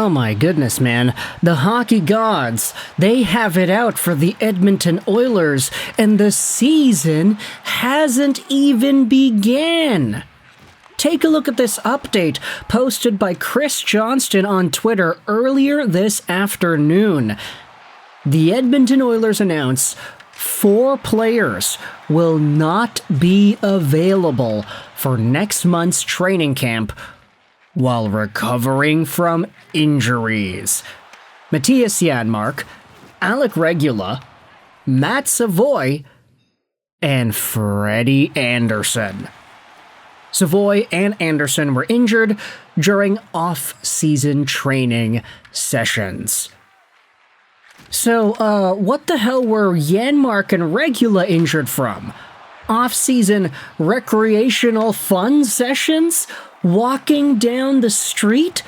Oh my goodness, man. The hockey gods, they have it out for the Edmonton Oilers, and the season hasn't even began. Take a look at this update posted by Chris Johnston on Twitter earlier this afternoon. The Edmonton Oilers announce 4 players will not be available for next month's training camp while recovering from injuries. Mattias Janmark, Alec Regula, Matt Savoie, and Frederik Andersen. Savoie and Andersen were injured during off-season training sessions. So, what the hell were Janmark and Regula injured from? Off-season recreational fun sessions? Walking down the street?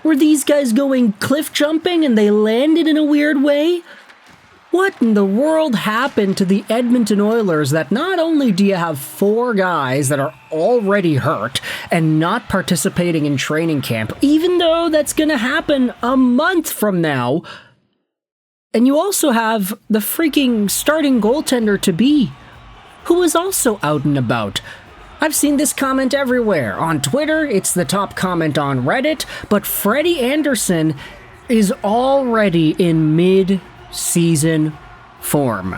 Were these guys going cliff jumping and they landed in a weird way? What in the world happened to the Edmonton Oilers that not only do you have 4 guys that are already hurt and not participating in training camp, even though that's going to happen a month from now, and you also have the freaking starting goaltender to be, who is also out and about. I've seen this comment everywhere. On Twitter, it's the top comment on Reddit, but Frederik Andersen is already in mid-season form.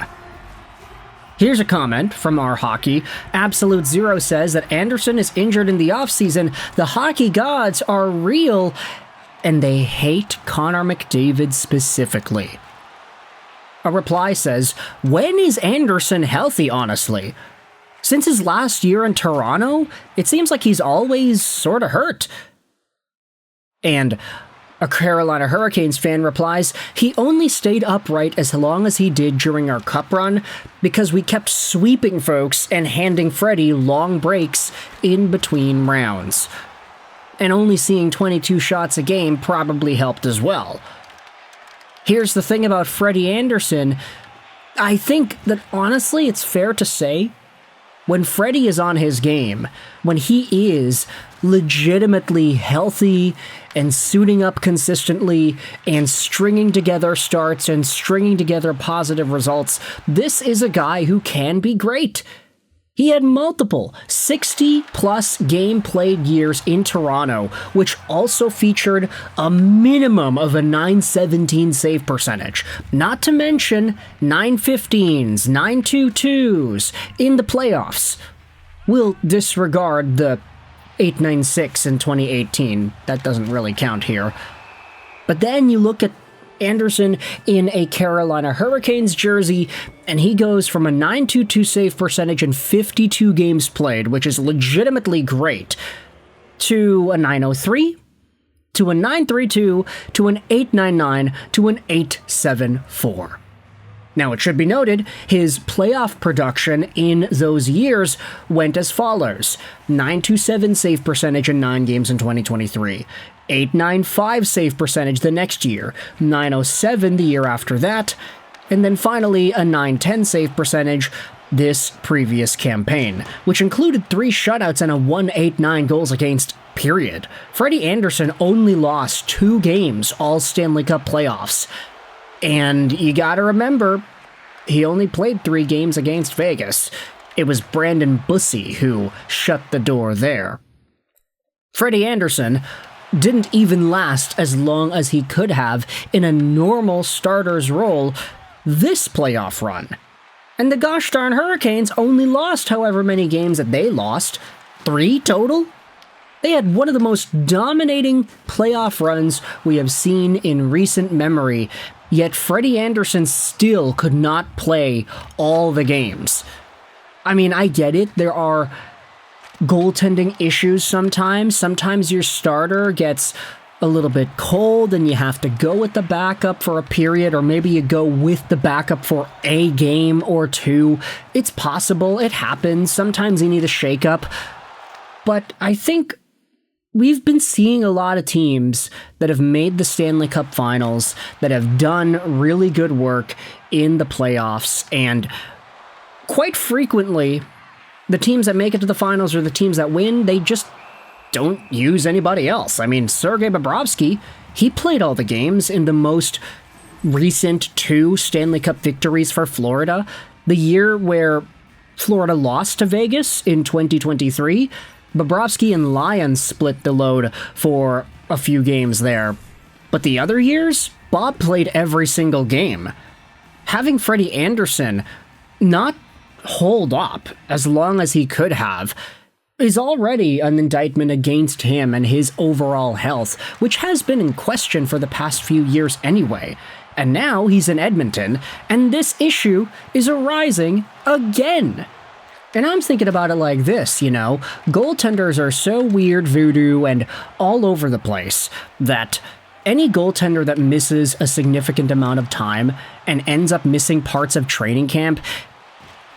Here's a comment from our hockey. Absolute Zero says that Andersen is injured in the offseason. The hockey gods are real, and they hate Connor McDavid specifically. A reply says, when is Andersen healthy, honestly? Since his last year in Toronto, it seems like he's always sort of hurt. And a Carolina Hurricanes fan replies, he only stayed upright as long as he did during our cup run because we kept sweeping folks and handing Freddie long breaks in between rounds. And only seeing 22 shots a game probably helped as well. Here's the thing about Frederik Andersen. I think that honestly it's fair to say when Freddie is on his game, when he is legitimately healthy and suiting up consistently and stringing together starts and stringing together positive results, this is a guy who can be great. He had multiple 60-plus game-played years in Toronto, which also featured a minimum of a .917 save percentage. Not to mention .915s, .922s in the playoffs. We'll disregard the .896 in 2018. That doesn't really count here. But then you look at Andersen in a Carolina Hurricanes jersey, and he goes from a .922 save percentage in 52 games played, which is legitimately great, to a .903, to a .932, to an .899, to an .874. Now, it should be noted, his playoff production in those years went as follows. .927 save percentage in 9 games in 2023. .895 save percentage the next year. .907 the year after that. And then finally, a .910 save percentage this previous campaign, which included 3 shutouts and a .189 goals against, period. Frederik Andersen only lost 2 games all Stanley Cup playoffs. And you gotta remember, he only played 3 games against Vegas. It was Brandon Bussi who shut the door there. Frederik Andersen didn't even last as long as he could have in a normal starter's role this playoff run. And the gosh darn Hurricanes only lost however many games that they lost. 3 total? They had one of the most dominating playoff runs we have seen in recent memory, yet Frederik Andersen still could not play all the games. I mean, I get it, there are goaltending issues sometimes. Sometimes your starter gets a little bit cold and you have to go with the backup for a period, or maybe you go with the backup for a game or 2. It's possible, it happens. Sometimes you need a shakeup. But I think we've been seeing a lot of teams that have made the Stanley Cup Finals, that have done really good work in the playoffs, and quite frequently, the teams that make it to the finals or the teams that win, they just don't use anybody else. I mean, Sergei Bobrovsky, He played all the games in the most recent 2 Stanley Cup victories for Florida. The year where Florida lost to Vegas in 2023, Bobrovsky and Lyons split the load for a few games there. But the other years, Bob played every single game. Having Freddie Andersen not hold up as long as he could have is already an indictment against him and his overall health, which has been in question for the past few years anyway. And now he's in Edmonton, and this issue is arising again. And I'm thinking about it like this, goaltenders are so weird voodoo and all over the place that any goaltender that misses a significant amount of time and ends up missing parts of training camp,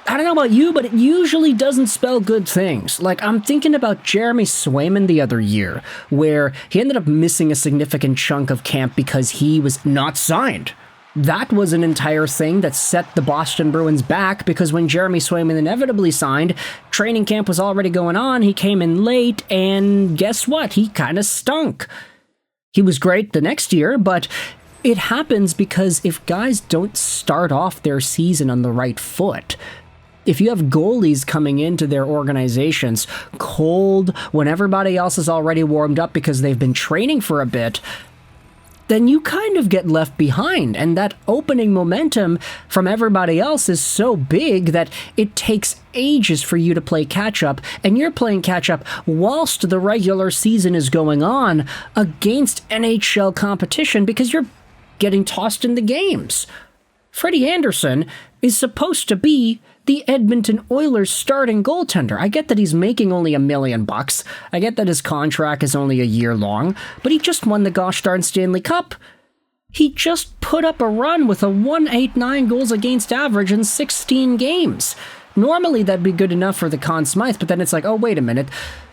I don't know about you, but it usually doesn't spell good things. Like, I'm thinking about Jeremy Swayman the other year, where he ended up missing a significant chunk of camp because he was not signed. That was an entire thing that set the Boston Bruins back, because when Jeremy Swayman inevitably signed, training camp was already going on, he came in late, and guess what? He kind of stunk. He was great the next year, but it happens because if guys don't start off their season on the right foot, if you have goalies coming into their organizations cold when everybody else is already warmed up because they've been training for a bit, then you kind of get left behind, and that opening momentum from everybody else is so big that it takes ages for you to play catch-up, and you're playing catch-up whilst the regular season is going on against NHL competition because you're getting tossed in the games. Freddie Andersen is supposed to be the Edmonton Oilers starting goaltender. I get that he's making only $1 million. I get that his contract is only a year long, but he just won the gosh darn Stanley Cup. He just put up a run with a 189 goals against average in 16 games. Normally that'd be good enough for the Conn Smythe, but then it's like, oh, wait a minute.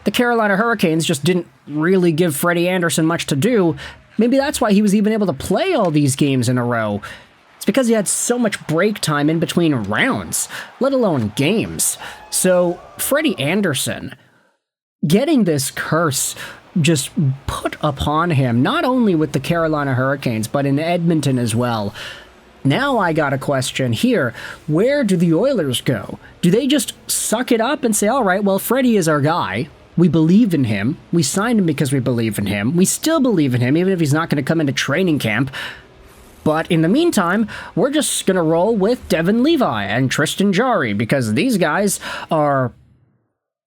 The Carolina Hurricanes just didn't really give Freddie Andersen much to do. Maybe that's why he was even able to play all these games in a row. It's because he had so much break time in between rounds, let alone games. So, Freddie Andersen, getting this curse just put upon him, not only with the Carolina Hurricanes, but in Edmonton as well. Now I got a question here. Where do the Oilers go? Do they just suck it up and say, all right, well, Freddie is our guy. We believe in him. We signed him because we believe in him. We still believe in him, even if he's not going to come into training camp. But in the meantime, we're just going to roll with Devin Levi and Tristan Jarry, because these guys are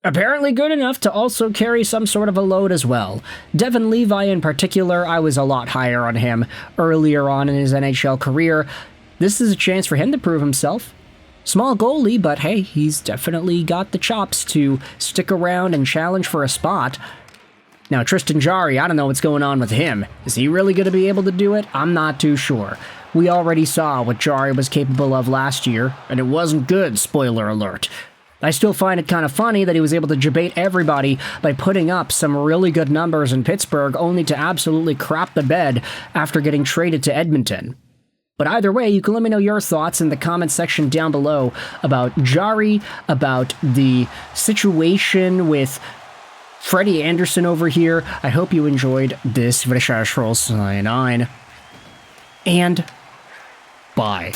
apparently good enough to also carry some sort of a load as well. Devin Levi in particular, I was a lot higher on him earlier on in his NHL career. This is a chance for him to prove himself. Small goalie, but hey, he's definitely got the chops to stick around and challenge for a spot. Now, Tristan Jarry, I don't know what's going on with him. Is he really going to be able to do it? I'm not too sure. We already saw what Jarry was capable of last year, and it wasn't good, spoiler alert. I still find it kind of funny that he was able to debate everybody by putting up some really good numbers in Pittsburgh, only to absolutely crap the bed after getting traded to Edmonton. But either way, you can let me know your thoughts in the comment section down below about Jarry, about the situation with Freddie Andersen over here. I hope you enjoyed this Vidishashroll 9, and bye.